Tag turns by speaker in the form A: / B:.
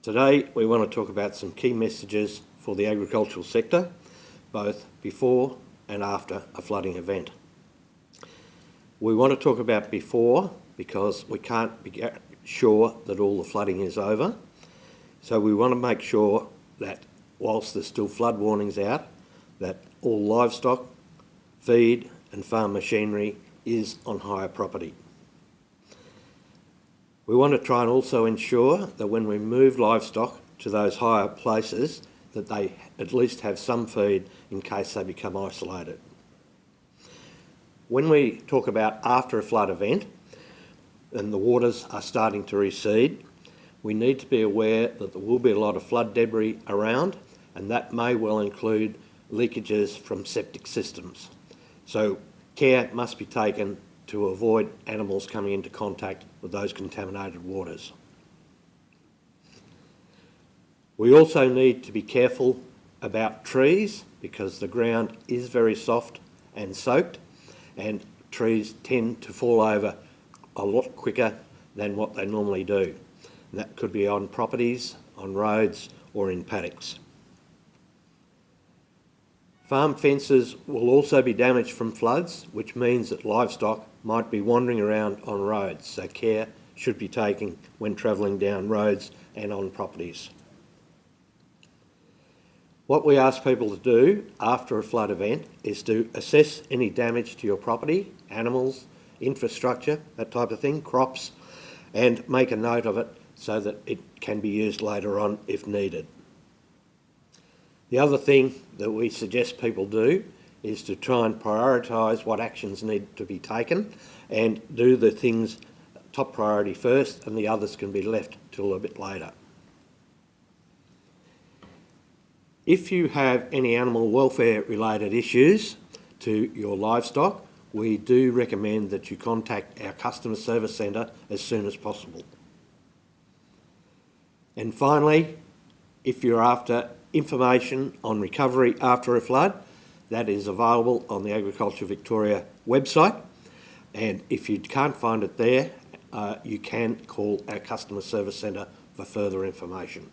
A: Today we want to talk about some key messages for the agricultural sector, both before and after a flooding event. We want to talk about before because we can't be sure that all the flooding is over. So we want to make sure that whilst there's still flood warnings out, that all livestock, feed and farm machinery is on hire property. We want to try and also ensure that when we move livestock to those higher places, that they at least have some feed in case they become isolated. When we talk about after a flood event and the waters are starting to recede, we need to be aware that there will be a lot of flood debris around, and that may well include leakages from septic systems. So care must be taken to avoid animals coming into contact with those contaminated waters. We also need to be careful about trees because the ground is very soft and soaked, and trees tend to fall over a lot quicker than what they normally do. And that could be on properties, on roads or in paddocks. Farm fences will also be damaged from floods, which means that livestock might be wandering around on roads, so care should be taken when travelling down roads and on properties. What we ask people to do after a flood event is to assess any damage to your property, animals, infrastructure, that type of thing, crops, and make a note of it so that it can be used later on if needed. The other thing that we suggest people do is to try and prioritise what actions need to be taken and do the things top priority first, and the others can be left till a bit later. If you have any animal welfare related issues to your livestock, we do recommend that you contact our customer service centre as soon as possible. And finally, if you're after information on recovery after a flood, that is available on the Agriculture Victoria website, and if you can't find it there, you can call our customer service centre for further information.